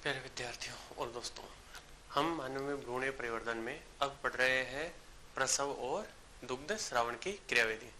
प्यारे विद्यार्थियों और दोस्तों, हम मानवीय भ्रूण परिवर्धन में अब पढ़ रहे हैं प्रसव और दुग्ध स्रावण की क्रियाविधि।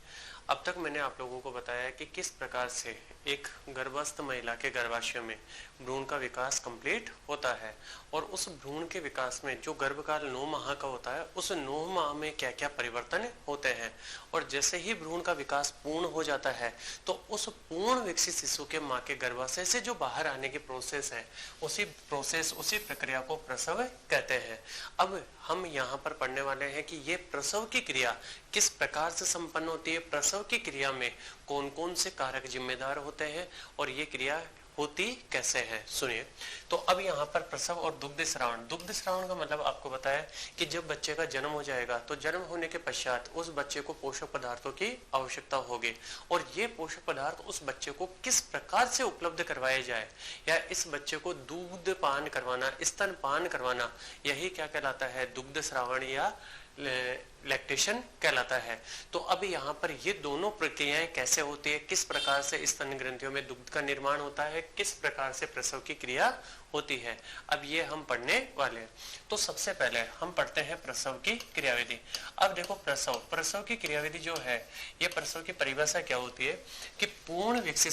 अब तक मैंने आप लोगों को बताया कि किस प्रकार से एक गर्भस्थ महिला के गर्भाशय में भ्रूण का विकास कंप्लीट होता है और उस भ्रूण के विकास में जो गर्भकाल 9 माह का होता है उस 9 माह में क्या क्या परिवर्तन होते हैं, और जैसे ही भ्रूण का विकास पूर्ण हो जाता है तो उस पूर्ण विकसित शिशु के मां के गर्भाशय से जो बाहर आने की प्रोसेस है उसी प्रक्रिया को प्रसव कहते हैं। अब हम यहाँ पर पढ़ने वाले हैं कि ये प्रसव की क्रिया किस प्रकार से संपन्न होती है, प्रसव की क्रिया में कौन कौन से कारक जिम्मेदार होते हैं और ये क्रिया होती कैसे है। सुनिए, तो अब यहाँ पर प्रसव और दुग्ध श्रावण का मतलब आपको बताया कि जब बच्चे का जन्म हो जाएगा तो जन्म होने के पश्चात उस बच्चे को पोषक पदार्थों की आवश्यकता होगी और ये पोषक पदार्थ उस बच्चे को किस प्रकार से उपलब्ध करवाए जाए या इस बच्चे को दूध पान करवाना, स्तन पान करवाना, यही क्या कहलाता है, दुग्ध श्रावण या लैक्टेशन कहलाता है। तो अब यहाँ पर ये दोनों प्रक्रियाएं कैसे होती है, किस प्रकार से स्तन ग्रंथियों में दुग्ध का निर्माण होता है, किस प्रकार से प्रसव की क्रिया होती है, अब ये हम पढ़ने वाले हैं। तो सबसे पहले हम पढ़ते हैं प्रसव की क्रियाविधि। अब देखो, प्रसव की क्रियाविधि जो है, ये प्रसव की परिभाषा क्या होती है कि पूर्ण विकसित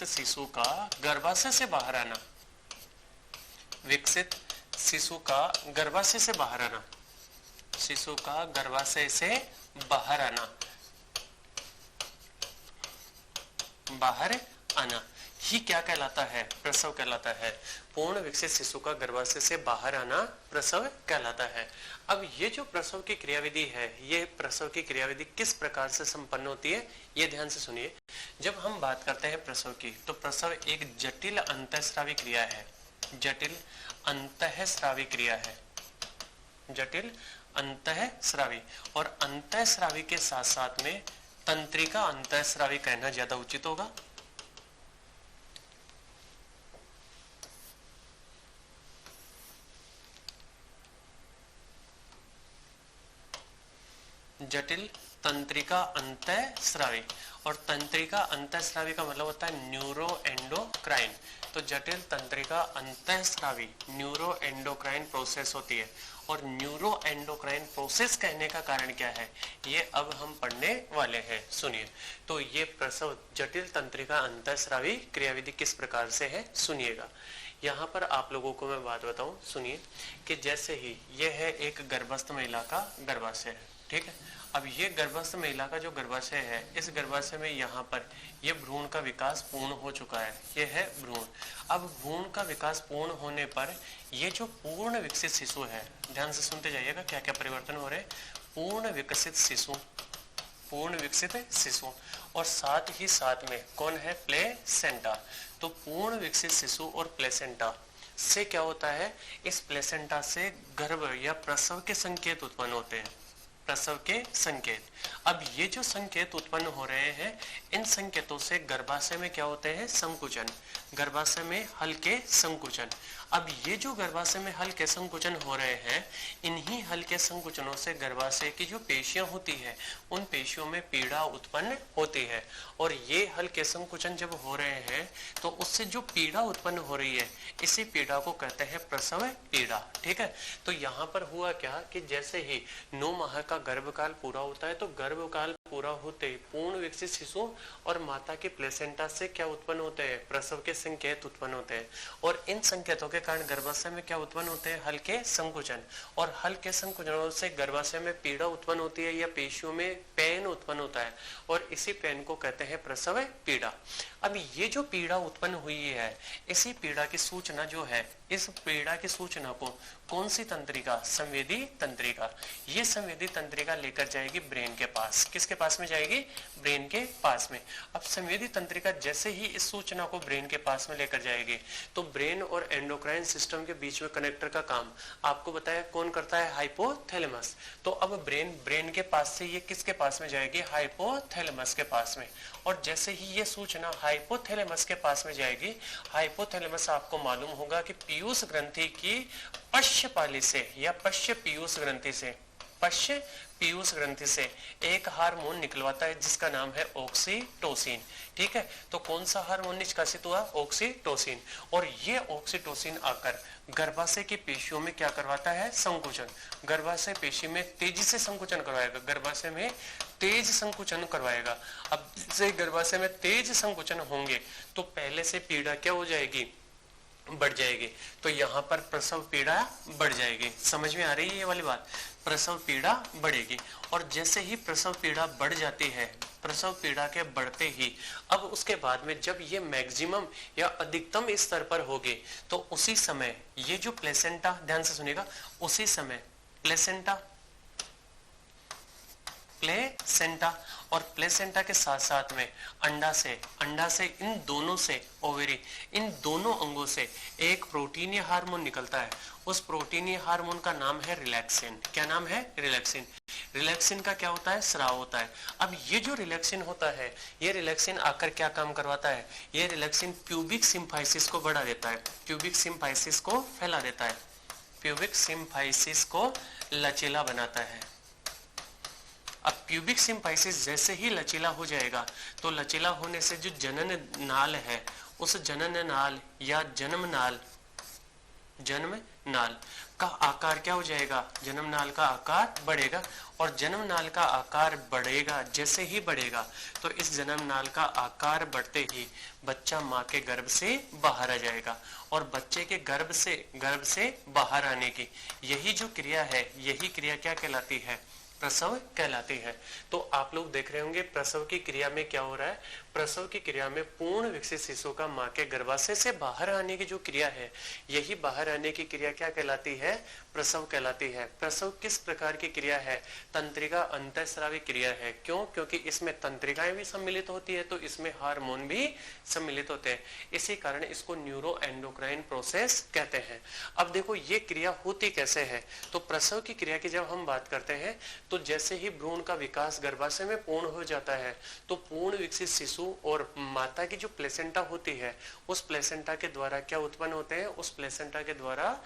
शिशु का गर्भाशय से बाहर आना, विकसित शिशु का गर्भाशय से बाहर आना, शिशु का गर्भाशय से बाहर आना ही क्या कहलाता है, प्रसव कहलाता है। पूर्ण विकसित शिशु का गर्भाशय से बाहर आना प्रसव कहलाता है। अब ये जो प्रसव की क्रियाविधि है, ये प्रसव की क्रियाविधि किस प्रकार से संपन्न होती है, ये ध्यान से सुनिए। जब हम बात करते हैं प्रसव की, तो प्रसव एक जटिल अंतःस्रावी क्रिया है, जटिल अंतःस्रावी क्रिया है, जटिल अंतःस्रावी। और अंतःस्रावी के साथ साथ में तंत्रिका अंतःस्रावी कहना ज्यादा उचित होगा। जटिल तंत्रिका अंतःस्रावी, और तंत्रिका अंतःस्रावी का मतलब होता है न्यूरो एंडोक्राइन। तो जटिल तंत्रिका अंतःस्रावी न्यूरो एंडोक्राइन प्रोसेस होती है। और न्यूरो एंडोक्राइन प्रोसेस कहने का कारण क्या है, ये अब हम पढ़ने वाले हैं। सुनिए, तो ये प्रसव जटिल तंत्रिका अंतःस्रावी क्रियाविधि किस प्रकार से है, सुनिएगा। यहाँ पर आप लोगों को मैं बात बताऊं, सुनिए, कि जैसे ही ये है एक गर्भस्थ महिला का गर्भाशय है, ठीक है। अब ये गर्भस्थ महिला का जो गर्भाशय है, इस गर्भाशय में यहाँ पर ये भ्रूण का विकास पूर्ण हो चुका है, ये है भ्रूण। अब भ्रूण का विकास पूर्ण होने पर ये जो पूर्ण विकसित शिशु है, ध्यान से सुनते जाइएगा क्या क्या परिवर्तन हो रहे हैं। पूर्ण विकसित शिशु और साथ ही साथ में कौन है, प्लेसेंटा। तो पूर्ण विकसित शिशु और प्लेसेंटा से क्या होता है, इस प्लेसेंटा से गर्भ या प्रसव के संकेत उत्पन्न होते हैं, प्रसव के संकेत। अब ये जो संकेत उत्पन्न हो रहे हैं, इन संकेतों से गर्भाशय में क्या होते हैं, संकुचन, गर्भाशय में हल्के संकुचन। अब ये जो गर्भाशय में हल्के संकुचन हो रहे हैं, इन्हीं हल्के संकुचनों से गर्भाशय की जो पेशियां होती है, उन पेशियों में पीड़ा उत्पन्न होती है। और ये हल्के संकुचन जब हो रहे हैं तो उससे जो पीड़ा उत्पन्न हो रही है, इसी पीड़ा को कहते हैं प्रसव पीड़ा, ठीक है। तो यहाँ पर हुआ क्या कि जैसे ही 9 माह का गर्भकाल पूरा होता है, तो गर्भकाल पूरा होते ही पूर्ण विकसित शिशु और माता के प्लेसेंटा से क्या उत्पन्न होते हैं, प्रसव के संकेत उत्पन्न होते हैं। और इन संकेतों के कारण गर्भाशय में क्या उत्पन्न होते हैं, हल्के संकुचन। और हल्के संकुचनों से गर्भाशय में पीड़ा उत्पन्न होती है या पेशियों में पेन उत्पन्न होता है, और इसी पेन को कहते हैं प्रसव पीड़ा। अब ये जो पीड़ा उत्पन्न हुई है, इसी पीड़ा की सूचना जो है, इस पीड़ा की सूचना को कौन सी तंत्रिका, संवेदी तंत्रिका, ये संवेदी तंत्रिका लेकर जाएगी ब्रेन के पास। किसके पास में जाएगी, ब्रेन के पास में। अब संवेदी तंत्रिका जैसे ही इस सूचना को ब्रेन के पास में लेकर जाएगी, तो ब्रेन और एंडोक्राइन सिस्टम के बीच में कनेक्टर का काम आपको बताया कौन करता है, हाइपोथैलेमस। तो अब ब्रेन के पास से ये किसके पास में जाएगी, हाइपोथैलेमस के पास में। और जैसे ही ये सूचना हाइपोथैलेमस के पास में जाएगी, हाइपोथैलेमस आपको मालूम होगा कि पीयूष ग्रंथि की पश्चपाली से या पश्च पीयूष ग्रंथि से पश्च पीयूष ग्रंथि से एक हार्मोन निकलवाता है जिसका नाम है ऑक्सीटोसिन। ठीक है, तो कौन सा हार्मोन निष्कासित हुआ? ऑक्सीटोसिन। और ये ऑक्सीटोसिन आकर गर्भाशय की पेशियों में क्या करवाता है? संकुचन। गर्भाशय पेशी में तेजी से संकुचन करवाएगा, गर्भाशय में तेज संकुचन करवाएगा। अब से गर्भाशय में तेज संकुचन होंगे तो पहले से पीड़ा क्या हो जाएगी? बढ़ जाएगी। तो यहाँ पर प्रसव पीड़ा बढ़ जाएगी। समझ में आ रही है ये वाली बात? प्रसव पीड़ा बढ़ेगी। और जैसे ही प्रसव पीड़ा बढ़ जाती है, प्रसव पीड़ा के बढ़ते ही अब उसके बाद में जब ये मैक्सिमम या अधिकतम स्तर पर होगी तो उसी समय ये जो प्लेसेंटा, ध्यान से सुनिएगा, उसी समय प्लेसेंटा और प्लेसेंटा के साथ साथ में अंडा से इन दोनों से ओवेरी, इन दोनों अंगों से एक प्रोटीनीय हार्मोन निकलता है। उस प्रोटीनीय हार्मोन का नाम है रिलैक्सिन। क्या नाम है? रिलैक्सिन। रिलैक्सिन का क्या होता है? स्राव होता है। अब ये जो रिलैक्सिन होता है, ये रिलैक्सिन आकर क्या काम करवाता है? ये रिलैक्सिन प्यूबिक सिम्फाइसिस को बढ़ा देता है, प्यूबिक सिम्फाइसिस को फैला देता है, प्यूबिक सिम्फाइसिस को लचीला बनाता है। अब प्यूबिक सिम्फाइसिस जैसे ही लचीला हो जाएगा तो लचीला होने से जो जनन नाल है, उस जनन नाल या जन्म नाल का आकार क्या हो जाएगा? जन्म नाल का आकार बढ़ेगा। और जन्म नाल का आकार बढ़ेगा, जैसे ही बढ़ेगा तो इस जन्म नाल का आकार बढ़ते ही बच्चा माँ के गर्भ से बाहर आ जाएगा। और बच्चे के गर्भ से बाहर आने की यही जो क्रिया है, यही क्रिया क्या कहलाती है? प्रसव कहलाती है। तो आप लोग देख रहे होंगे प्रसव की क्रिया में क्या हो रहा है? प्रसव की क्रिया में पूर्ण विकसित शिशु का मां के गर्भाशय से बाहर आने की जो क्रिया है, यही बाहर आने की क्रिया क्या कहलाती है? प्रसव कहलाती है। प्रसव किस प्रकार की क्रिया है? तंत्रिका अंतःस्रावी क्रिया है। क्यों? क्योंकि इसमें तंत्रिकाएं भी सम्मिलित होती है तो इसमें हार्मोन भी सम्मिलित होते हैं। इसी कारण इसको न्यूरो एंडोक्राइन प्रोसेस कहते हैं। अब देखो ये क्रिया होती कैसे है? तो प्रसव की क्रिया की जब हम बात करते हैं तो जैसे ही भ्रूण का विकास गर्भाशय में पूर्ण हो जाता है तो पूर्ण विकसित शिशु और माता की जो प्लेसेंटा होती है, उस प्लेसेंटा के द्वारा क्या उत्पन्न होते हैं? उस प्लेसेंटा के द्वारा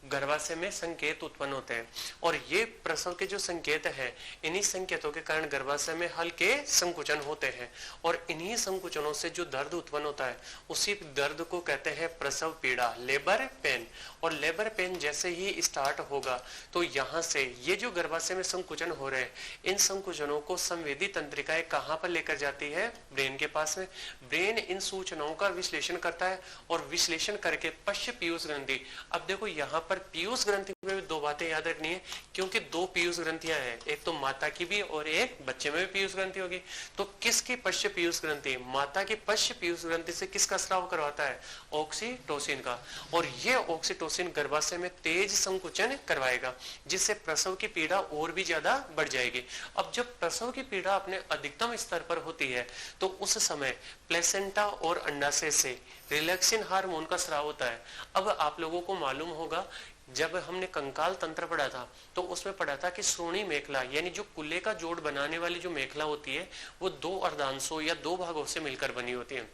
गर्भाशय में संकेत उत्पन्न होते हैं। और ये प्रसव के जो संकेत हैं, इन्हीं संकेतों के कारण गर्भाशय में हल्के संकुचन होते हैं। और इन्हीं संकुचनों से जो दर्द उत्पन्न होता है, उसी दर्द को कहते हैं प्रसव पीड़ा, लेबर पेन। और लेबर पेन जैसे ही स्टार्ट होगा तो यहाँ से ये जो गर्भाशय में संकुचन हो रहे हैं, इन संकुचनों को संवेदी तंत्रिकाएं कहाँ पर लेकर जाती है? ब्रेन के पास में। ब्रेन इन सूचनाओं का विश्लेषण करता है और विश्लेषण करके पश्च पीयूष ग्रंथि। अब देखो यहाँ पर पीयूष ग्रंथि में भी दो बातें याद रखनी है, क्योंकि दो पीयूष ग्रंथियां हैं, एक तो माता की भी और एक बच्चे में भी पीयूष ग्रंथि होगी। तो किसकी पश्च पीयूष ग्रंथि? माता की पश्च पीयूष ग्रंथि से किसका स्राव करवाता है? ऑक्सीटोसिन का। और ये ऑक्सीटोसिन गर्भाशय में तेज संकुचन करवाएगा, जिससे प्रसव की पीड़ा और भी ज्यादा बढ़ जाएगी। अब जब प्रसव की पीड़ा अपने अधिकतम स्तर पर होती है तो उस समय प्लेसेंटा और अंडाशय से रिलैक्सिन हार्मोन का स्राव होता है। अब आप लोगों को मालूम होगा, जब हमने कंकाल तंत्र पढ़ा था तो उसमें पढ़ा था कि श्रोणी मेखला यानी जो कुल्ले का जोड़ बनाने वाली जो मेखला होती है, वो दो अर्धांशों या दो भागों से मिलकर बनी होती है।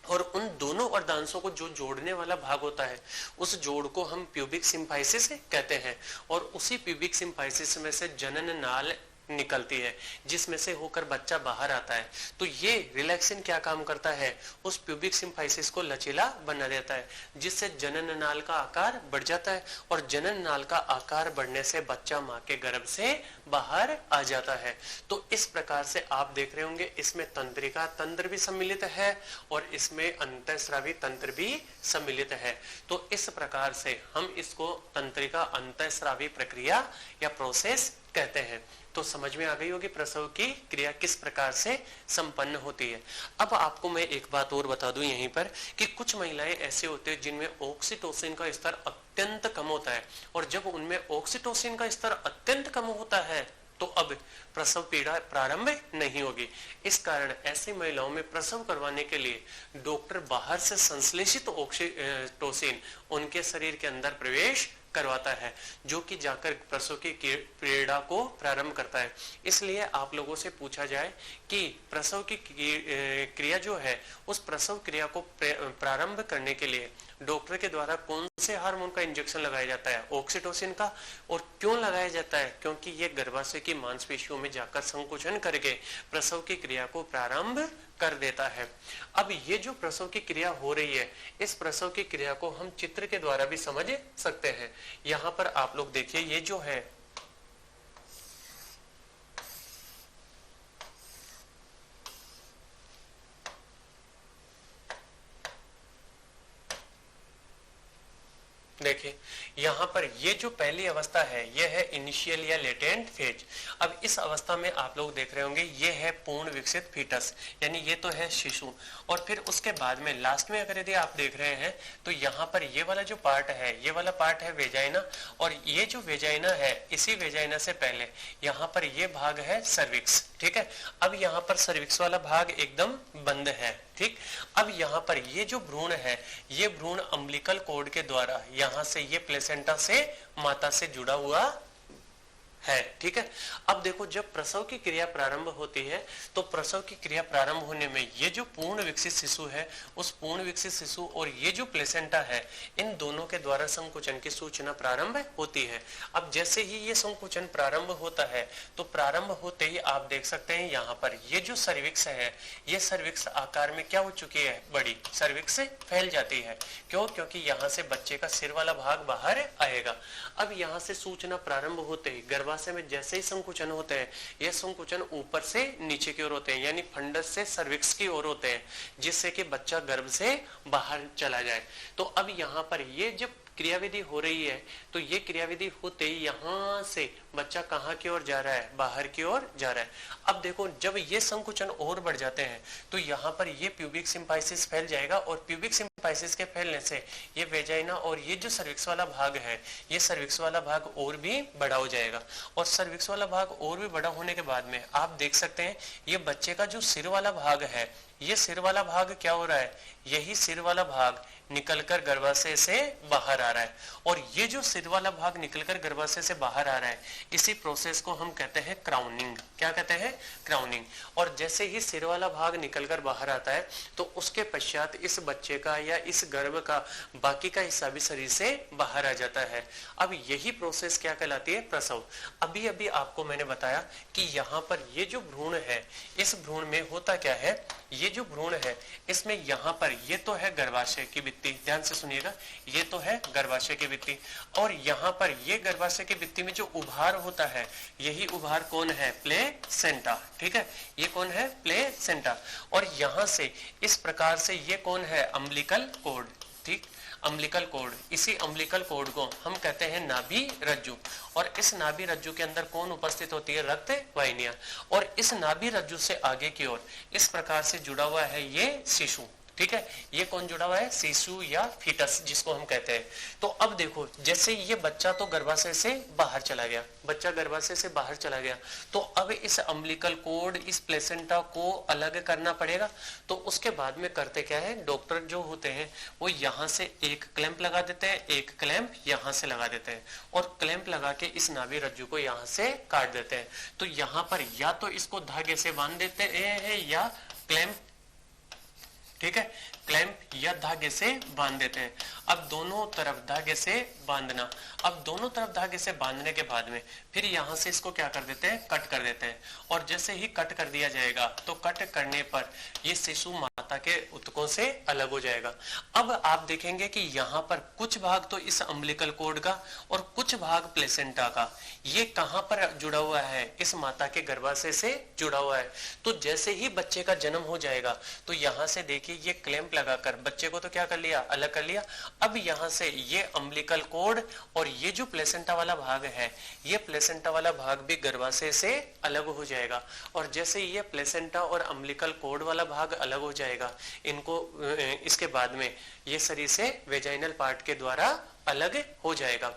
और उन दोनों अर्धांशों को जो जोड़ने वाला भाग होता है, उस जोड़ को हम प्यूबिक सिम्फाइसिस कहते हैं। और उसी प्यूबिक सिम्फाइसिस में से जनन नाल निकलती है, जिसमें से होकर बच्चा बाहर आता है। तो ये रिलैक्सिन क्या काम करता है? उस प्यूबिक सिम्फाइसिस को लचीला बना देता है, जिससे जनन नाल का आकार बढ़ जाता है। और जनन नाल का आकार बढ़ने से बच्चा मां के गर्भ से बाहर आ जाता है। तो इस प्रकार से आप देख रहे होंगे, इसमें तंत्रिका तंत्र भी सम्मिलित है और इसमें अंतःस्रावी तंत्र भी सम्मिलित है। तो इस प्रकार से हम इसको तंत्रिका अंतःस्रावी प्रक्रिया या प्रोसेस कहते हैं। तो समझ में आ गई होगी प्रसव की क्रिया किस प्रकार से संपन्न होती है। अब आपको मैं एक बात और बता दूं यहीं पर कि कुछ महिलाएं ऐसे होते हैं जिनमें ऑक्सीटोसिन का स्तर अत्यंत कम होता है। और जब उनमें ऑक्सीटोसिन का स्तर अत्यंत कम होता है तो अब प्रसव पीड़ा प्रारंभ नहीं होगी। इस कारण ऐसी महिलाओं में प्रसव करवाने के लिए डॉक्टर बाहर से संश्लेषित ऑक्सीटोसिन उनके शरीर के अंदर प्रवेश करवाता है, जो कि जाकर प्रसव की पीड़ा को प्रारंभ करता है। इसलिए आप लोगों से पूछा जाए कि प्रसव की क्रिया जो है, उस प्रसव क्रिया को प्रारंभ करने के लिए डॉक्टर के द्वारा कौन से हार्मोन का इंजेक्शन लगाया जाता है? ऑक्सीटोसिन का। और क्यों लगाया जाता है? क्योंकि ये गर्भाशय की मांसपेशियों में जाकर संकुचन करके प्रसव की क्रिया को प्रारंभ कर देता है। अब ये जो प्रसव की क्रिया हो रही है, इस प्रसव की क्रिया को हम चित्र के द्वारा भी समझ सकते हैं। यहाँ पर आप लोग देखिए, ये जो है देखिए, यहाँ पर ये जो पहली अवस्था है ये है इनिशियल या लेटेंट फेज। अब इस अवस्था में आप लोग देख रहे होंगे ये है पूर्ण विकसित फीटस, यानी ये तो है शिशु। और फिर उसके बाद में लास्ट में अगर यदि आप देख रहे हैं तो यहाँ पर ये वाला जो पार्ट है, ये वाला पार्ट है वेजाइना। और ये जो वेजाइना है, इसी वेजाइना से पहले यहाँ पर ये भाग है सर्विक्स। ठीक है, अब यहाँ पर सर्विक्स वाला भाग एकदम बंद है। ठीक, अब यहाँ पर ये जो भ्रूण है, ये भ्रूण अम्बिलिकल कोड के द्वारा यहाँ से ये प्लेसेंटा से माता से जुड़ा हुआ है। ठीक है, अब देखो जब प्रसव की क्रिया प्रारंभ होती है तो प्रसव की क्रिया प्रारंभ होने में ये जो पूर्ण विकसित शिशु है, उस पूर्ण विकसित शिशु और ये जो प्लेसेंटा है, इन दोनों के द्वारा संकुचन की सूचना प्रारंभ होती है। अब जैसे ही ये संकुचन प्रारंभ होता है तो प्रारंभ होते ही आप देख सकते हैं यहाँ पर ये जो सर्विक्स है, ये सर्विक्स आकार में क्या हो चुकी है? बड़ी सर्विक्स से फैल जाती है। क्यों? क्योंकि यहाँ से बच्चे का सिर वाला भाग बाहर आएगा। अब यहाँ से सूचना प्रारंभ होते ही गर्भाशय में जैसे ही संकुचन होते हैं, ये संकुचन ऊपर से नीचे की ओर होते हैं, यानी फंडस से सर्विक्स की ओर होते हैं, जिससे कि बच्चा गर्भ से बाहर चला जाए। तो अब यहाँ पर ये जब क्रियाविधि हो रही है तो ये क्रियाविधि होते ही यहाँ से बच्चा कहाँ की ओर जा रहा है? बाहर की ओर जा रहा है। अब देखो जब ये संकुचन और बढ़ जाते हैं तो यहाँ पर ये प्यूबिक सिम्पाइसिस फैल जाएगा, और प्यूबिक सिम्पाइसिस के फैलने से ये वेजाइना और ये जो सर्विक्स वाला भाग है, ये सर्विक्स वाला भाग और भी बड़ा हो जाएगा। और सर्विक्स वाला भाग और भी बड़ा होने के बाद में आप देख सकते हैं ये बच्चे का जो सिर वाला भाग है, ये सिर वाला भाग क्या हो रहा है? यही सिर वाला भाग निकलकर गर्भाशय से बाहर आ रहा है। और ये जो सिर वाला भाग निकलकर गर्भाशय से बाहर आ रहा है, इसी प्रोसेस को हम कहते हैं क्राउनिंग। क्या कहते हैं? क्राउनिंग। और जैसे ही सिर वाला भाग निकलकर बाहर आता है तो उसके पश्चात इस बच्चे का या इस गर्भ का बाकी का हिस्सा भी शरीर से बाहर आ जाता है। अब यही प्रोसेस क्या कहलाती है? प्रसव। अभी अभी आपको मैंने बताया कि यहाँ पर ये जो भ्रूण है, इस भ्रूण में होता क्या है? ये जो भ्रूण है इसमें यहाँ पर ये तो है गर्भाशय की भित्ति, ध्यान से सुनिएगा, ये तो है गर्भाशय की भित्ति। और यहाँ पर ये गर्भाशय की भित्ति में जो उभार होता है, यही उभार कौन है? प्लेसेंटा। ठीक है, ये कौन है? प्लेसेंटा। और यहाँ से इस प्रकार से ये कौन है? Umbilical cord. ठीक, अम्बिलिकल कोड। इसी अम्बिलिकल कोड को हम कहते हैं नाभि रज्जु। और इस नाभि रज्जु के अंदर कौन उपस्थित होती है? रक्त वाहिनियां। और इस नाभि रज्जु से आगे की ओर इस प्रकार से जुड़ा हुआ है ये शिशु। ठीक है, ये कौन जुड़ा हुआ है? शिशु या फीटस जिसको हम कहते हैं। तो अब देखो जैसे ये बच्चा तो गर्भाशय से बाहर चला गया, बच्चा गर्भाशय से बाहर चला गया, तो अब इस अम्बिलिकल कोड, इस प्लेसेंटा को अलग करना पड़ेगा। तो उसके बाद में करते क्या है? डॉक्टर जो होते हैं वो यहाँ से एक क्लैंप लगा देते हैं, एक क्लैंप यहाँ से लगा देते हैं, और क्लैंप लगा के इस नाभि रज्जु को यहाँ से काट देते हैं। तो यहाँ पर या तो इसको धागे से बांध देते हैं या क्लैंप, ठीक है, क्लैंप या धागे से बांध देते हैं। अब दोनों तरफ धागे से बांधना। अब दोनों तरफ धागे से बांधने के बाद में फिर यहां से इसको क्या कर देते हैं? कट कर देते हैं। और जैसे ही कट कर दिया जाएगा तो कट करने पर ये शिशु माता के ऊतकों से अलग हो जाएगा। अब आप देखेंगे कि यहाँ पर कुछ भाग तो इस अम्बिलिकल कोड का और कुछ भाग प्लेसेंटा का, ये कहां पर जुड़ा हुआ है? इस माता के गर्भाशय से जुड़ा हुआ है। तो जैसे ही बच्चे का जन्म हो जाएगा तो यहाँ से देखिए ये क्लैंप लगाकर बच्चे को तो क्या कर लिया? अलग कर लिया। अब यहाँ से ये अम्बिलिकल कोड और ये जो प्लेसेंटा वाला भाग है, ये प्लेसेंटा वाला भाग भी गर्भाशय से अलग हो जाएगा। और जैसे ये प्लेसेंटा और अम्बिलिकल कोड वाला भाग अलग हो जाएगा, इनको इसके बाद में ये शरीर से वेजाइनल पार्ट के द्वारा अलग हो जाएगा।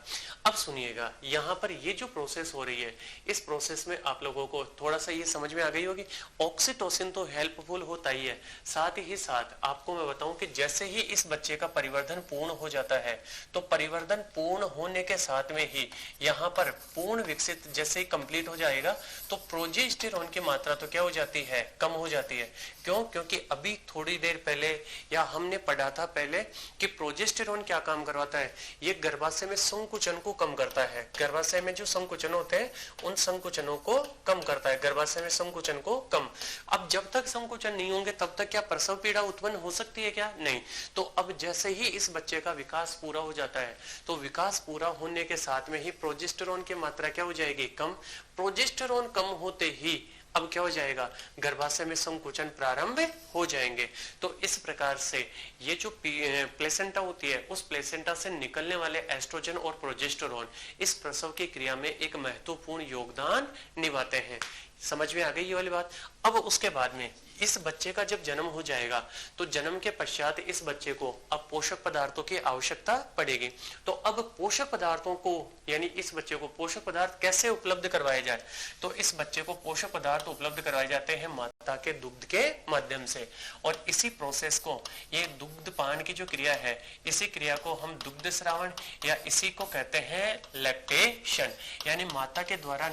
अब सुनिएगा, यहाँ पर ये जो प्रोसेस हो रही है, इस प्रोसेस में आप लोगों को थोड़ा सा ये समझ में आ गई होगी। ऑक्सीटोसिन तो हेल्पफुल होता ही है, साथ ही साथ आपको मैं बताऊं कि जैसे ही इस बच्चे का परिवर्धन पूर्ण हो जाता है तो परिवर्धन पूर्ण होने के साथ में ही यहाँ पर पूर्ण विकसित जैसे ही कंप्लीट हो जाएगा तो प्रोजेस्टेरोन की मात्रा तो क्या हो जाती है? कम हो जाती है। क्यों? क्योंकि अभी थोड़ी देर पहले या हमने पढ़ा था पहले कि प्रोजेस्टेरोन क्या काम करवाता है, ये गर्भाशय में संकुचन को कम करता है। गर्भाशय में जो संकुचन होते हैं उन संकुचनों को कम करता है, गर्भाशय में संकुचन को कम। अब जब तक संकुचन नहीं होंगे तब तक क्या प्रसव पीड़ा उत्पन्न हो सकती है क्या? नहीं। तो अब जैसे ही इस बच्चे का विकास पूरा हो जाता है तो विकास पूरा होने के साथ में ही प्रोजेस्टेरोन की मात्रा क्या हो जाएगी? कम। प्रोजेस्टेरोन कम होते ही अब क्या हो जाएगा? गर्भाशय में संकुचन प्रारंभ हो जाएंगे। तो इस प्रकार से ये जो प्लेसेंटा होती है उस प्लेसेंटा से निकलने वाले एस्ट्रोजन और प्रोजेस्टेरोन इस प्रसव की क्रिया में एक महत्वपूर्ण योगदान निभाते हैं। समझ में आ गई ये वाली बात? अब उसके बाद में इस बच्चे का जब जन्म हो जाएगा तो जन्म के पश्चात इस बच्चे को अब पोषक पदार्थों की आवश्यकता पड़ेगी। तो अब पोषक पदार्थों को यानी इस बच्चे को पोषक पदार्थ कैसे उपलब्ध करवाए जाए? तो इस बच्चे को पोषक पदार्थ उपलब्ध करवाए जाते हैं माता के दुग्ध के माध्यम से। और इसी प्रोसेस को, ये दुग्ध पान की जो क्रिया है, इसी क्रिया को हम दुग्ध स्रावण या इसी को कहते हैं लैक्टेशन। यानी माता के द्वारा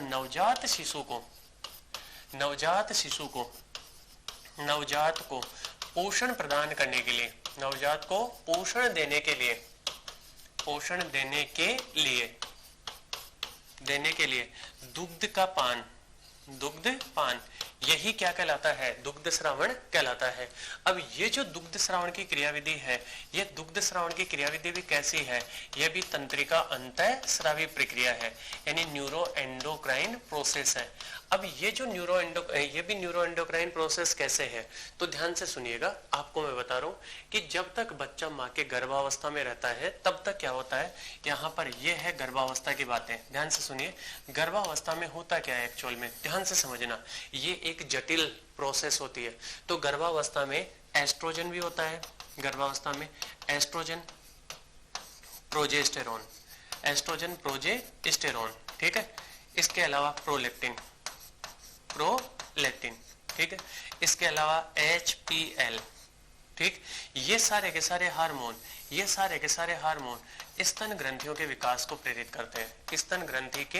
नवजात को पोषण प्रदान करने के लिए, नवजात को पोषण देने के लिए दुग्ध पान यही क्या कहलाता है? दुग्ध श्रावण कहलाता है। अब ये जो दुग्ध श्रावण की क्रियाविधि है, ये दुग्ध श्रावण की क्रियाविधि भी कैसी है? यह भी तंत्रिका अंतःस्रावी प्रक्रिया है, यानी न्यूरो एंडोक्राइन प्रोसेस है। अब ये जो ये भी न्यूरो एंडोक्राइन प्रोसेस कैसे है? तो ध्यान से सुनिएगा, आपको मैं बता रहा हूँ कि जब तक बच्चा माँ के गर्भावस्था में रहता है तब तक क्या होता है, यहाँ पर ये है गर्भावस्था की बातें, ध्यान से सुनिए। गर्भावस्था में होता क्या है एक्चुअल में, ध्यान से समझना, ये एक जटिल प्रोसेस होती है। तो गर्भावस्था में एस्ट्रोजन भी होता है, गर्भावस्था में एस्ट्रोजन प्रोजेस्टेरोन, ठीक है। इसके अलावा प्रोलैक्टिन, ठीक है। इसके अलावा HPL, ठीक। ये सारे के सारे हार्मोन स्तन ग्रंथियों के विकास को प्रेरित करते हैं। स्तन ग्रंथि के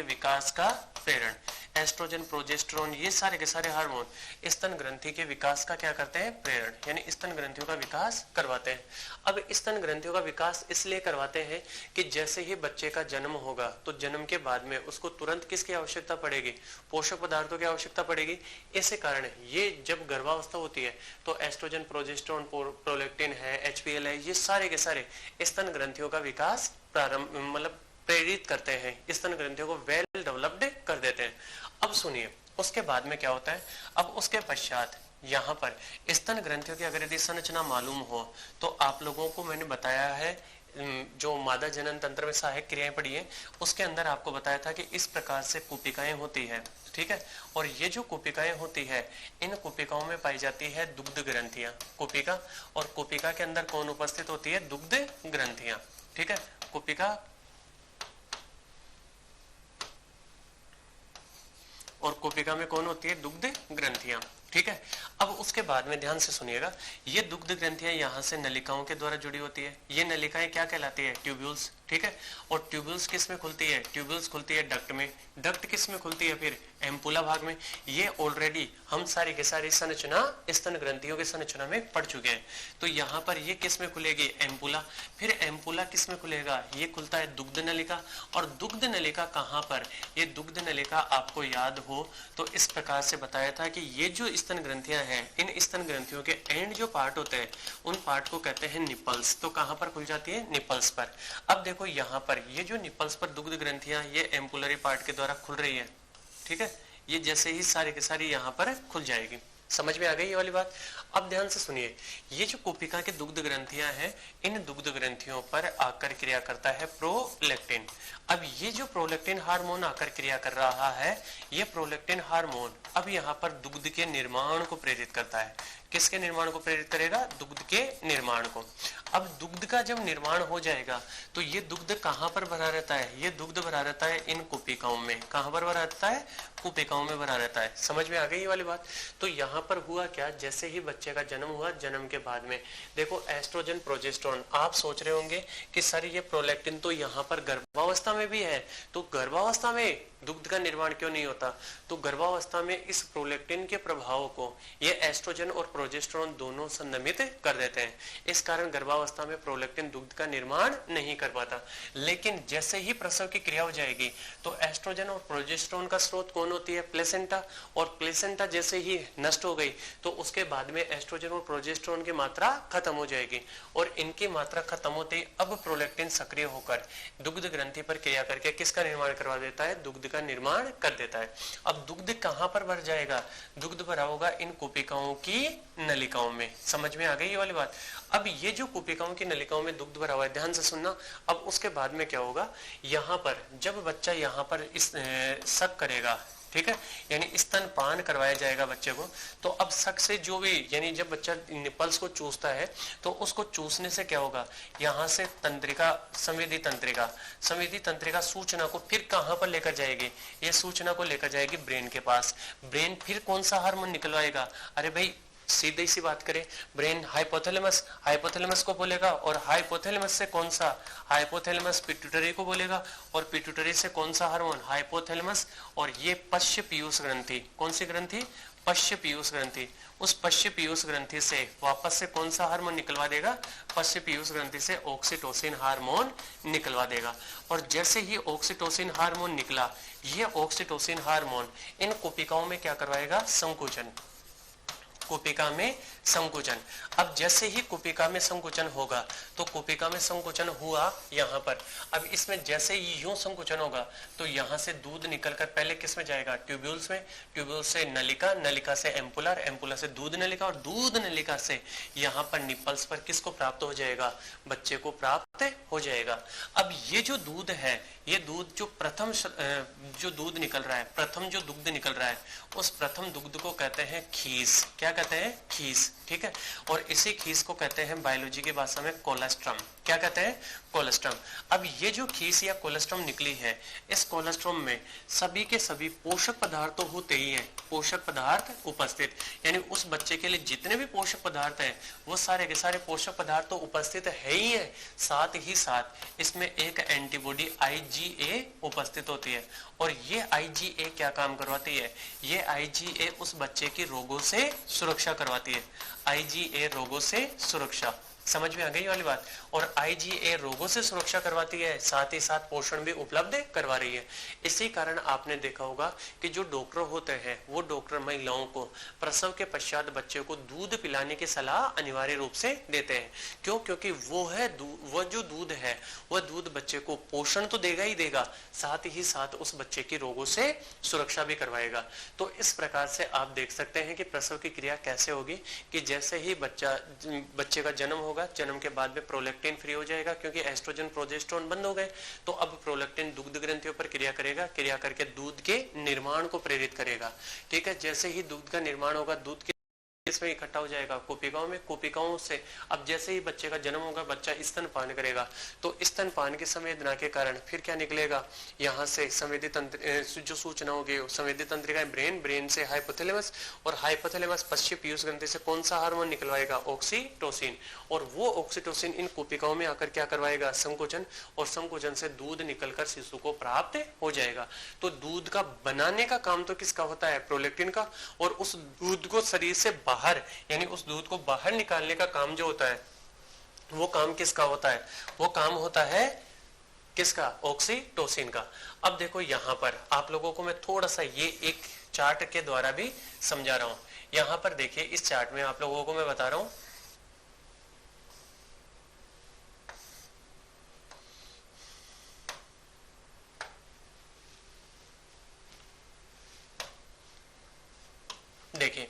विकास का प्रेरण, एस्ट्रोजन प्रोजेस्टेरोन, ये सारे के सारे हार्मोन स्तन ग्रंथि के विकास का क्या करते हैं? प्रेरण, यानी स्तन ग्रंथियों का विकास करवाते हैं। अब स्तन ग्रंथियों का विकास इसलिए करवाते हैं कि जैसे ही बच्चे का जन्म होगा तो जन्म के बाद में उसको तुरंत किसकी आवश्यकता पड़ेगी? पोषक पदार्थों की आवश्यकता पड़ेगी। इसी कारण ये जब गर्भावस्था होती है तो एस्ट्रोजन प्रोजेस्टेरोन प्रोलैक्टिन है, HPL है, ये सारे के सारे स्तन ग्रंथियों का विकास प्रेरित करते हैं, स्तन ग्रंथियों को वेल डेवलप्ड कर देते हैं। अब सुनिए उसके बाद में क्या होता है। अब उसके पश्चात यहाँ पर स्तन ग्रंथियों की अगर यदि संरचना मालूम हो तो आप लोगों को मैंने बताया है, जो मादा जनन तंत्र में सहायक क्रियाएं पढ़ी है उसके अंदर आपको बताया था कि इस प्रकार से कुपिकाएं होती है, ठीक है। और ये जो कुपिकाएं होती है, इन कुपिकाओं में पाई जाती है दुग्ध ग्रंथियां, कुपिका, और कुपिका के अंदर कौन उपस्थित होती है? दुग्ध ग्रंथियां, ठीक है। कुपिका और कुपिका में कौन होती है? दुग्ध ग्रंथियां, ठीक है। अब उसके बाद में ध्यान से सुनिएगा, ये दुग्ध ग्रंथियां यहाँ से नलिकाओं के द्वारा जुड़ी होती है। ये नलिकाएं क्या कहलाती है? ट्यूब्यूल्स, ठीक है। और ट्यूब्यूल्स किस में खुलती है? ट्यूब्यूल्स खुलती है डक्ट में। डक्ट किस में खुलती है? फिर एम्पुला भाग में। ये ऑलरेडी हम सारी के सारी संरचना स्तन ग्रंथियों की संरचना में पढ़ चुके हैं। तो यहाँ पर ये किस में खुलेगी? एम्पुला। फिर एम्पुला किस में खुलेगा? ये खुलता है दुग्ध नलिका। और दुग्ध नलिका कहाँ पर? ये दुग्ध नलिका आपको याद हो तो इस प्रकार से बताया था कि ये जो स्तन ग्रंथियां हैं, इन स्तन ग्रंथियों के एंड जो पार्ट होते हैं उन पार्ट को कहते हैं निपल्स। तो कहां पर खुल जाती है? निपल्स पर। अब देखो यहाँ पर ये जो निपल्स पर दुग्ध ग्रंथियां ये एम्पुलरी पार्ट के द्वारा खुल रही है, ठीक है। ये जैसे ही सारी के सारी यहाँ पर खुल जाएगी। समझ में आ गई ये वाली बात? अब ध्यान से सुनिए, ये जो कुपिका के दुग्ध ग्रंथियां हैं, इन दुग्ध ग्रंथियों पर आकर क्रिया करता है प्रोलैक्टिन। अब ये जो प्रोलैक्टिन हार्मोन आकर क्रिया कर रहा है, ये प्रोलैक्टिन हार्मोन अब यहाँ पर दुग्ध के निर्माण को प्रेरित करता है। किसके निर्माण को प्रेरित करेगा? दुग्ध के निर्माण को। अब दुग्ध का जब निर्माण हो जाएगा तो ये दुग्ध कहाँ पर भरा रहता है? ये दुग्ध भरा रहता है इन कुपिकाओं में। कहाँ पर भरा रहता है? कुपिकाओं में भरा रहता है। समझ में आ गई ये वाली बात? तो यहाँ पर हुआ क्या, जैसे ही बच्चे का जन्म हुआ, जन्म के बाद में देखो एस्ट्रोजन प्रोजेस्टेरोन, आप सोच रहे होंगे कि सर ये प्रोलैक्टिन तो यहाँ पर गर्भावस्था में भी है, तो गर्भावस्था में दुग्ध का निर्माण क्यों नहीं होता? तो गर्भावस्था में इस प्रोलैक्टिन के प्रभाव को ये एस्ट्रोजन और प्रोजेस्टेरोन दोनों संदमित कर देते हैं। इस कारण गर्भावस्था में प्रोलैक्टिन दुग्ध का निर्माण नहीं कर पाता। लेकिन जैसे ही प्रसव की क्रिया हो जाएगी तो एस्ट्रोजन और प्रोजेस्टेरोन का स्रोत कौन होती है? प्लेसेंटा। और प्लेसेंटा जैसे ही नष्ट हो गई तो उसके बाद में एस्ट्रोजन और प्रोजेस्टेरोन की मात्रा खत्म हो जाएगी और इनकी मात्रा खत्म होते ही अब प्रोलैक्टिन सक्रिय होकर दुग्ध ग्रंथि पर क्रिया करके किसका निर्माण करवा देता है? दुग्ध का निर्माण कर देता है। अब दुग्ध कहां पर भर जाएगा? दुग्ध भरा होगा इन कुपिकाओं की नलिकाओं में। समझ में आ गई ये वाली बात? अब ये जो कुपिकाओं की नलिकाओं में दुग्ध भरा हुआ है, ध्यान से सुनना। अब उसके बाद में क्या होगा? यहाँ पर जब बच्चा यहाँ पर इस सक करेगा, ठीक है, यानी स्तनपान करवाया जाएगा बच्चे को, तो अब सक से जो भी, यानी जब बच्चा निपल्स को चूसता है तो उसको चूसने से क्या होगा? यहाँ से तंत्रिका, संवेदी तंत्रिका सूचना को फिर कहां पर लेकर जाएगी? ये सूचना को लेकर जाएगी ब्रेन के पास। ब्रेन फिर कौन सा हार्मोन निकलवाएगा? अरे भाई सीधी सी बात करें, ब्रेन हाइपोथैलेमस को बोलेगा और हाइपोथैलेमस से कौन सा? हाइपोथैलेमस पिट्यूटरी को बोलेगा और पिट्यूटरी से कौन सा हार्मोन? हाइपोथैलेमस। और ये पश्च पीयूष ग्रंथि, कौन सी ग्रंथि? पश्च पीयूष ग्रंथि। उस पश्च पीयूष ग्रंथि से वापस से कौन सा हार्मोन निकलवा देगा? पश्च पीयूष ग्रंथि से ऑक्सीटोसिन हार्मोन निकलवा देगा। और जैसे ही ऑक्सीटोसिन हार्मोन निकला, ये ऑक्सीटोसिन हार्मोन इन कोशिकाओं में क्या करवाएगा? संकुचन, कुपिका में संकुचन। अब जैसे ही कुपिका में संकुचन होगा तो कुपिका में संकुचन हुआ यहाँ पर, अब इसमें जैसे ही यूं संकुचन होगा तो यहाँ से दूध निकलकर पहले किस में जाएगा? ट्यूब्यूल्स में, ट्यूब्यूल से नलिका, नलिका से एम्पुलर, एम्पुलर से दूध नलिका और दूध नलिका से यहाँ पर निपल्स पर किसको प्राप्त हो जाएगा? बच्चे को प्राप्त हो जाएगा। अब ये जो दूध है, ये दूध जो प्रथम जो दूध निकल रहा है, प्रथम जो दुग्ध निकल रहा है, उस प्रथम दुग्ध को कहते हैं खीस। क्या कहते हैं? खीस, ठीक है। और इसी खीस को कहते हैं बायोलॉजी की भाषा में कोलेस्ट्रम। क्या कहते हैं? कोलेस्ट्रम। अब ये जो खीस या कोलेस्ट्रम निकली है, इस कोलेस्ट्रम में सभी के सभी पोषक पदार्थ तो होते ही हैं, पोषक पदार्थ उपस्थित, यानी उस बच्चे के लिए जितने भी पोषक पदार्थ हैं वो सारे के सारे पोषक पदार्थ तो उपस्थित है ही है। साथ ही साथ इसमें एक एंटीबॉडी IgA उपस्थित होती है और ये IgA क्या काम करवाती है? ये IgA उस बच्चे की रोगों से सुरक्षा करवाती है। IgA रोगों से सुरक्षा, समझ में आ गई वाली बात? और IgA रोगों से सुरक्षा करवाती है, साथ ही साथ पोषण भी उपलब्ध करवा रही है। इसी कारण आपने देखा होगा कि जो डॉक्टर होते हैं वो डॉक्टर महिलाओं को प्रसव के पश्चात बच्चे को दूध पिलाने की सलाह अनिवार्य रूप से देते हैं। क्यों? क्योंकि वो जो दूध है वह दूध बच्चे को पोषण तो देगा ही देगा, साथ ही साथ उस बच्चे की रोगों से सुरक्षा भी करवाएगा। तो इस प्रकार से आप देख सकते हैं कि प्रसव की क्रिया कैसे होगी कि जैसे ही बच्चे का जन्म होगा, जन्म के बाद में प्रोलैक्टिन फ्री हो जाएगा क्योंकि एस्ट्रोजन प्रोजेस्टेरोन बंद हो गए, तो अब प्रोलैक्टिन दुग्ध ग्रंथियों पर क्रिया करेगा, क्रिया करके दूध के निर्माण को प्रेरित करेगा। ठीक है, जैसे ही दूध का निर्माण होगा, दूध इसमें इकट्ठा हो जाएगा कुपिकाओं में, कुपिकाओं से अब जैसे ही बच्चे का जन्म होगा, बच्चा स्तनपान करेगा, तो स्तनपान की संवेदना के कारण फिर क्या निकलेगा? यहाँ से संवेदी तंत्र जो सूचना होगी, संवेदी तंत्रिका ब्रेन, ब्रेन से हाइपोथैलेमस और हाइपोथैलेमस पश्च पीयूष ग्रंथि से कौन सा हार्मोन निकलवाएगा? ऑक्सीटोसिन। और वो ऑक्सीटोसिन इन कुपिकाओं में आकर क्या करवाएगा? संकुचन, और संकुचन से दूध निकलकर शिशु को प्राप्त हो जाएगा। तो दूध का बनाने का काम तो किसका होता है? प्रोलैक्टिन का। और उस दूध को शरीर से बाहर, यानी उस दूध को बाहर निकालने का काम जो होता है वो काम किसका होता है? वो काम होता है किसका? ऑक्सीटोसिन का। अब देखो यहां पर आप लोगों को मैं थोड़ा सा ये एक चार्ट के द्वारा भी समझा रहा हूं। यहां पर देखिए, इस चार्ट में आप लोगों को मैं बता रहा हूं, देखिए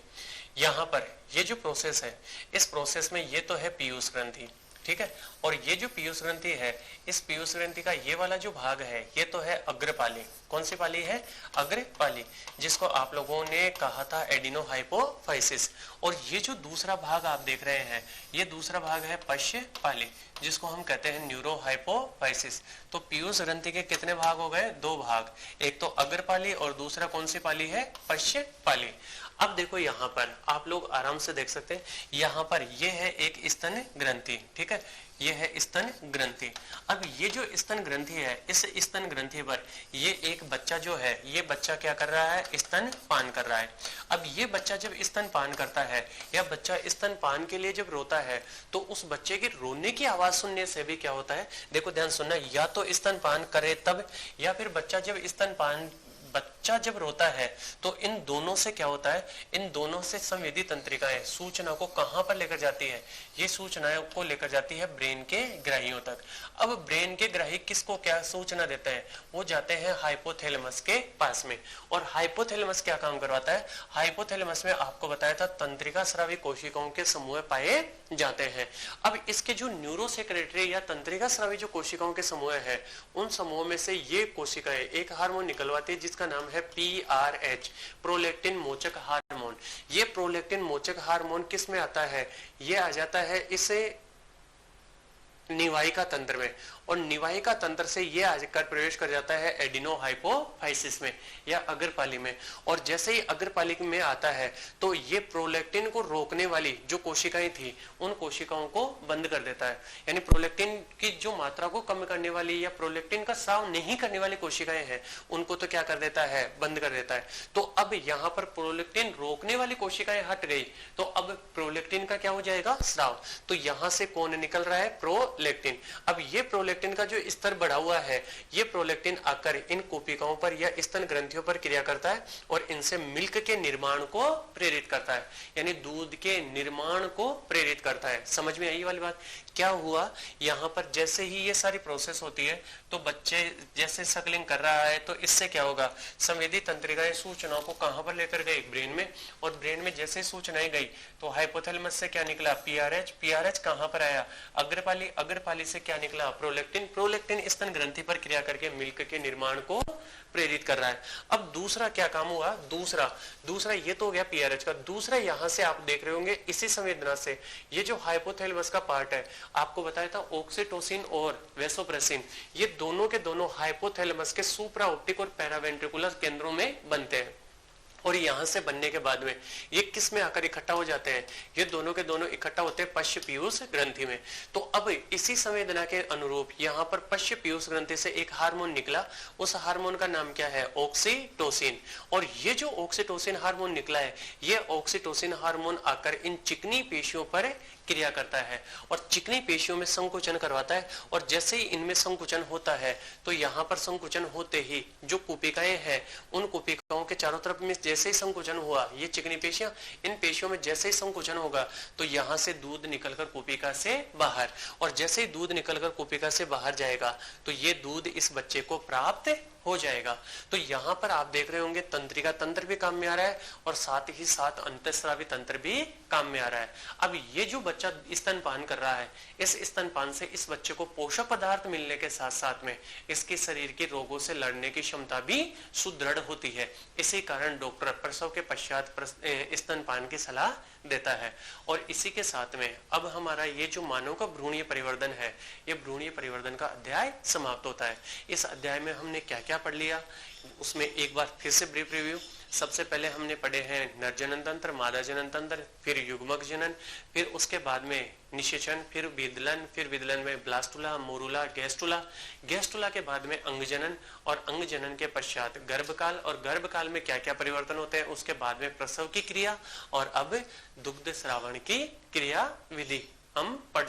यहां पर ये जो प्रोसेस है, इस प्रोसेस में ये तो है पीयूष ग्रंथि, ठीक है, और ये जो पीयूष ग्रंथि है, इस पीयूष ग्रंथि का ये वाला जो भाग है ये तो है अग्रपाली। कौन सी पाली है? अग्रपाली, जिसको आप लोगों ने कहा था एडिनोहाइपोफाइसिस। और ये जो दूसरा भाग आप देख रहे हैं, ये दूसरा भाग है पश्च पाली, जिसको हम कहते हैं न्यूरोहाइपोफाइसिस। तो पीयूष ग्रंथि के कितने भाग हो गए? दो भाग, एक तो अग्रपाली और दूसरा कौन सी पाली है? पश्च पाली। अब देखो यहाँ पर आप लोग आराम से देख सकते हैं, यहाँ पर ये है एक स्तन ग्रंथि, ठीक है, ये है स्तन ग्रंथि। अब ये जो स्तन ग्रंथि है, इस स्तन ग्रंथि पर ये एक बच्चा जो है, ये बच्चा क्या कर रहा है, स्तन पान कर रहा है। अब ये बच्चा जब स्तन पान करता है या बच्चा स्तन पान के लिए जब रोता है, तो उस बच्चे के रोने की आवाज सुनने से भी क्या होता है, देखो ध्यान सुनना, या तो स्तन पान करे तब, या फिर बच्चा जब रोता है तो इन दोनों से क्या होता है, इन दोनों से संवेदी तंत्रिकाएं सूचना को कहां पर लेकर जाती है, ये सूचनाओं को लेकर जाती है ब्रेन के ग्राहियों तक। अब ब्रेन के ग्राही किसको क्या सूचना देते हैं, वो जाते हैं हाइपोथैलेमस के पास में। और हाइपोथैलेमस क्या काम करवाता है, हाइपोथैलेमस में आपको बताया था तंत्रिका स्रावी कोशिकाओं के समूह पाए जाते हैं। अब इसके जो न्यूरोसेक्रेटरी या तंत्रिका स्रावी जो कोशिकाओं के समूह है, उन समूह में से ये कोशिकाएं एक हार्मोन निकलवाती है जिसका नाम है PRH, प्रोलैक्टिन मोचक हार्मोन। ये प्रोलैक्टिन मोचक हार्मोन किस में आता है, ये आ जाता है इसे निवाहिका तंत्र में, और निवाहिका तंत्र से ये आकर प्रवेश कर जाता है एडिनोहाइपोफाइसिस में या अग्रपाली में। और जैसे ही अग्रपाली में आता है तो ये प्रोलैक्टिन को रोकने वाली जो कोशिकाएं थी, उन कोशिकाओं को बंद कर देता है। यानी प्रोलैक्टिन की जो मात्रा को कम करने वाली या प्रोलैक्टिन का स्राव नहीं करने वाली कोशिकाएं हैं, उनको तो क्या कर देता है, बंद कर देता है। तो अब यहाँ पर प्रोलैक्टिन रोकने वाली कोशिकाएं हट गई, तो अब प्रोलैक्टिन का क्या हो जाएगा, स्राव। तो यहां से कौन निकल रहा है, प्रोलैक्टिन। अब ये प्रोलैक्टिन का जो स्तर बढ़ा हुआ है, ये प्रोलैक्टिन आकर इन कोशिकाओं पर या स्तन ग्रंथियों पर क्रिया करता है और इनसे मिल्क के निर्माण को प्रेरित करता है, यानी दूध के निर्माण को प्रेरित करता है। समझ में आई वाली बात। क्या हुआ, यहाँ पर जैसे ही ये सारी प्रोसेस होती है तो बच्चे जैसे सकलिंग कर रहा है, तो इससे क्या होगा, संवेदी तंत्रिकाएं सूचनाओं को कहां पर लेकर गई, ब्रेन में। और ब्रेन में जैसे सूचनाएं गई तो हाइपोथैलेमस से क्या निकला, PRH कहां पर आया, अग्रपाली, अग्रपाली से क्या निकला, प्रोलैक्टिन, प्रोलैक्टिन स्तन ग्रंथि पर क्रिया करके मिल्क के निर्माण को प्रेरित कर रहा है। अब दूसरा क्या काम हुआ, दूसरा ये तो हो गया PRH का। दूसरा यहां से आप देख रहे होंगे इसी संवेदना से, ये जो हाइपोथैलेमस का पार्ट है, आपको बताया था ऑक्सीटोसिन और वेसोप्रेसिन, ये दोनों के दोनों हाइपोथैलेमस के सुप्राऑप्टिक और पैरावेंट्रिकुलर केंद्रों में बनते हैं। और यहां से बनने के बाद में ये किस में आकर इकट्ठा हो जाते हैं, ये दोनों के दोनों इकट्ठा होते हैं पश्च पीयूष ग्रंथि में। तो अब इसी संवेदना के अनुरूप यहाँ पर पश्च पीयूष ग्रंथि से एक हार्मोन निकला, उस हार्मोन का नाम क्या है, ऑक्सीटोसिन। और ये जो ऑक्सीटोसिन हार्मोन निकला है, ये ऑक्सीटोसिन हार्मोन आकर इन चिकनी पेशियों पर क्रिया करता है और चिकनी पेशियों में संकुचन करवाता है। और जैसे ही इनमें संकुचन होता है तो यहाँ पर संकुचन होते ही जो कोशिकाएं हैं, उन कोशिकाओं के चारों तरफ में जैसे ही संकुचन हुआ, ये चिकनी पेशियां, इन पेशियों में जैसे ही संकुचन होगा तो यहाँ से दूध निकलकर कोशिका से बाहर, और जैसे ही दूध निकलकर कोशिका से बाहर जाएगा तो ये दूध इस बच्चे को प्राप्त हो जाएगा। तो यहाँ पर आप देख रहे होंगे तंत्रिका तंत्र भी काम में आ रहा है और साथ ही साथ अंतःस्रावी तंत्र भी काम में आ रहा है। अब ये जो बच्चा स्तनपान कर रहा है, इस स्तनपान से इस बच्चे को पोषक पदार्थ मिलने के साथ साथ में इसके शरीर के रोगों से लड़ने की क्षमता भी सुदृढ़ होती है। इसी कारण डॉक्टर प्रसव के पश्चात स्तनपान की सलाह देता है। और इसी के साथ में अब हमारा ये जो मानव का भ्रूणीय परिवर्तन है, ये भ्रूणीय परिवर्तन का अध्याय समाप्त होता है। इस अध्याय में हमने क्या क्या पढ़ लिया, उसमें एक बार फिर से ब्रीफ रिव्यू। सबसे पहले हमने पढ़े हैं नर जनन तंत्र, मादा जनन तंत्र, फिर युग्मक जनन, फिर उसके बाद में निषेचन, फिर विदलन में ब्लास्टुला, मोरुला, गैस्टुला के बाद में अंगजनन, और अंगजनन के पश्चात गर्भकाल, और गर्भकाल में क्या क्या परिवर्तन होते हैं, उसके बाद में प्रसव की क्रिया, और अब दुग्ध श्रावण की क्रिया विधि हम पढ़